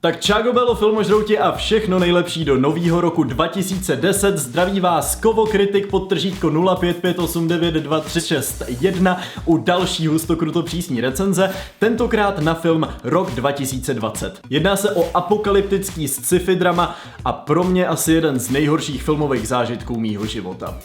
Tak čágo bylo filmožrouti a všechno nejlepší do novýho roku 2010. Zdraví vás Kovokritik _055892361 u další hustokruto přísní recenze, tentokrát na film Rok 2020. Jedná se o apokalyptický sci-fi drama a pro mě asi jeden z nejhorších filmových zážitků mýho života.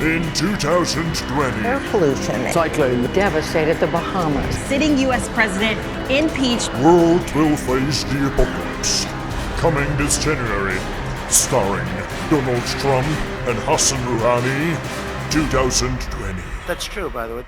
In 2020, Air pollution. Cyclone Devastated the Bahamas. Sitting U.S. president impeached. world will face the apocalypse. Coming this January, starring Donald Trump and Hassan Rouhani, 2020. That's true, by the way.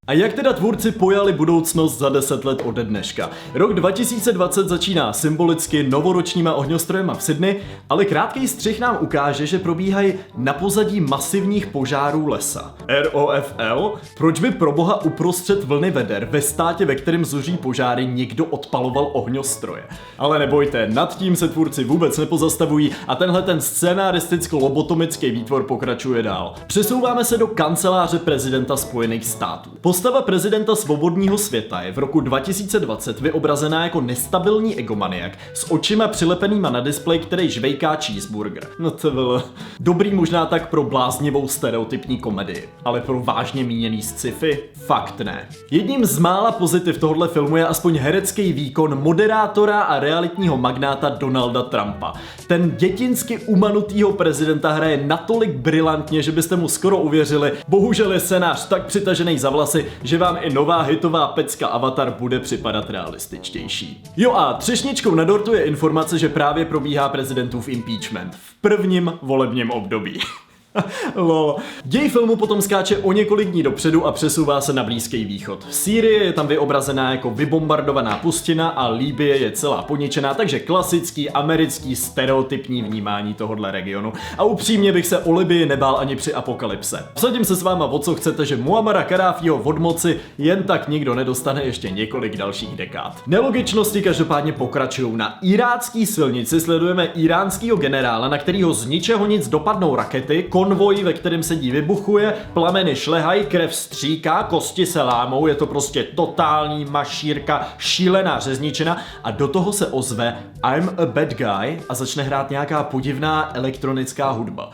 A jak teda tvůrci pojali budoucnost za 10 let ode dneška? Rok 2020 začíná symbolicky novoročníma ohňostrojema v Sydney, ale krátký střih nám ukáže, že probíhají na pozadí masivních požárů lesa. ROFL? Proč by proboha uprostřed vlny veder ve státě, ve kterém zuří požáry, někdo odpaloval ohňostroje? Ale nebojte, nad tím se tvůrci vůbec nepozastavují a tenhle ten scénaristicko-lobotomický výtvor pokračuje dál. Přesouváme se do kanceláře prezidenta Spojených států. Postava prezidenta svobodného světa je v roku 2020 vyobrazená jako nestabilní egomaniak s očima přilepenýma na displej, který žvejká cheeseburger. No to bylo dobrý možná tak pro bláznivou stereotypní komedii, ale pro vážně míněný sci-fi fakt ne. Jedním z mála pozitiv tohohle filmu je aspoň herecký výkon moderátora a realitního magnáta Donalda Trumpa. Ten dětinsky umanutýho prezidenta hraje natolik brilantně, že byste mu skoro uvěřili. Bohužel je scénář tak přitažený za vlasy, že vám i nová hitová pecka Avatar bude připadat realističtější. Jo a třešničkou na dortu je informace, že právě probíhá prezidentův impeachment v prvním volebním období. Lol. Děj filmu potom skáče o několik dní dopředu a přesouvá se na Blízký východ. Sýrie je tam vyobrazená jako vybombardovaná pustina a Libye je celá poničená, takže klasický americký stereotypní vnímání tohohle regionu. A upřímně bych se o Libyi nebál ani při apokalypse. Vsadím se s váma o co chcete, že Muammara Kaddáfího od moci jen tak nikdo nedostane ještě několik dalších dekád. Nelogičnosti každopádně pokračují. Na irácký silnici sledujeme iránskýho generála, na kterýho z ničeho nic dopadnou rakety, konvoj, ve kterém sedí, vybuchuje, plameny šlehají, krev stříká, kosti se lámou, je to prostě totální mašírka, šílená řezničina a do toho se ozve I'm a bad guy a začne hrát nějaká podivná elektronická hudba.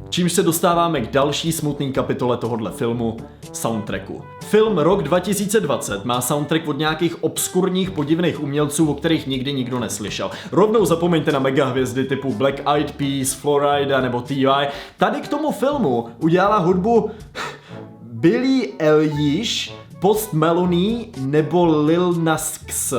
Čímž se dostáváme k další smutný kapitole tohohle filmu, soundtracku. Film Rok 2020 má soundtrack od nějakých obskurních podivných umělců, o kterých nikdy nikdo neslyšel. Rovnou zapomeňte na megahvězdy typu Black Eyed Peas, Florida nebo T.I. Tady k tomu filmu udělala hudbu Billie Eilish, Post Malone nebo Lil Nas X.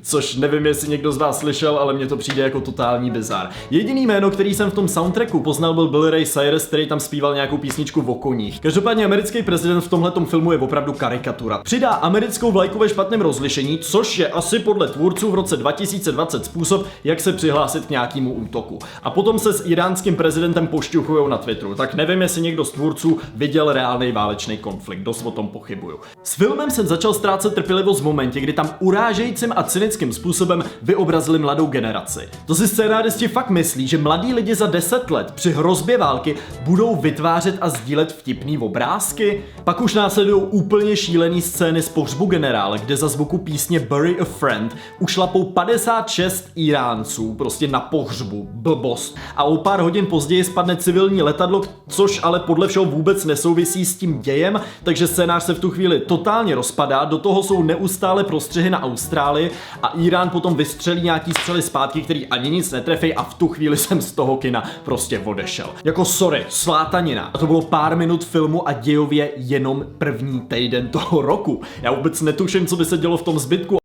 Což nevím, jestli někdo z vás slyšel, ale mně to přijde jako totální bizár. Jediný jméno, který jsem v tom soundtracku poznal, byl Billy Ray Cyrus, který tam zpíval nějakou písničku o koních. Každopádně americký prezident v tomhletom filmu je opravdu karikatura. Přidá americkou vlajku ve špatném rozlišení, což je asi podle tvůrců v roce 2020 způsob, jak se přihlásit k nějakému útoku. A potom se s iránským prezidentem pošťuchujou na Twitteru. Tak nevím, jestli někdo z tvůrců viděl reálný válečný konflikt, dost o tom pochybuju. S filmem jsem začal ztrácet trpělivost v momentě, kdy tam urážejícím a cynickým způsobem vyobrazili mladou generaci. To si scénáristi fakt myslí, že mladí lidi za 10 let při hrozbě války budou vytvářet a sdílet vtipný obrázky? Pak už následují úplně šílený scény z pohřbu generála, kde za zvuku písně Bury a Friend ušlapou 56 Iránců prostě na pohřbu. Blbost. A o pár hodin později spadne civilní letadlo, což ale podle všeho vůbec nesouvisí s tím dějem, takže scénář se v tu chvíli totálně rozpadá, do toho jsou neustále prostřihy na Austrálii a Irán potom vystřelí nějaký střely zpátky, který ani nic netrefí a v tu chvíli jsem z toho kina prostě odešel. Jako sorry, slátanina. A to bylo pár minut filmu a dějově jenom první týden toho roku. Já vůbec netuším, co by se dělo v tom zbytku.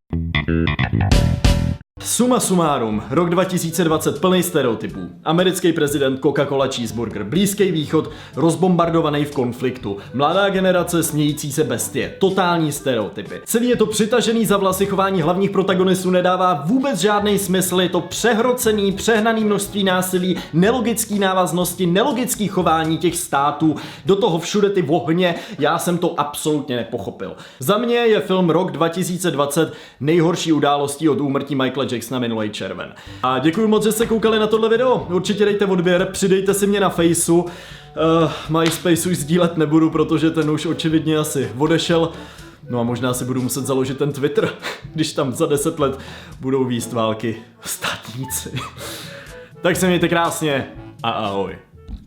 Suma sumárum, rok 2020 plný stereotypů. Americký prezident Coca-Cola Cheeseburger, Blízký východ rozbombardovaný v konfliktu, mladá generace smějící se bestie, totální stereotypy. Celý je to přitažený za vlasy chování hlavních protagonistů nedává vůbec žádný smysl, je to přehrocený, přehnaný množství násilí, nelogický návaznosti, nelogický chování těch států, do toho všude ty ohně, já jsem to absolutně nepochopil. Za mě je film Rok 2020 nejhorší událostí od úmrtí Michaela Jacksona minulý červen. A děkuji moc, že jste koukali na tohle video. Určitě dejte odběr, přidejte si mě na Faceu. MySpace už sdílet nebudu, protože ten už očividně asi odešel. No a možná si budu muset založit ten Twitter, když tam za 10 let budou vést války státníci. Tak se mějte krásně a ahoj.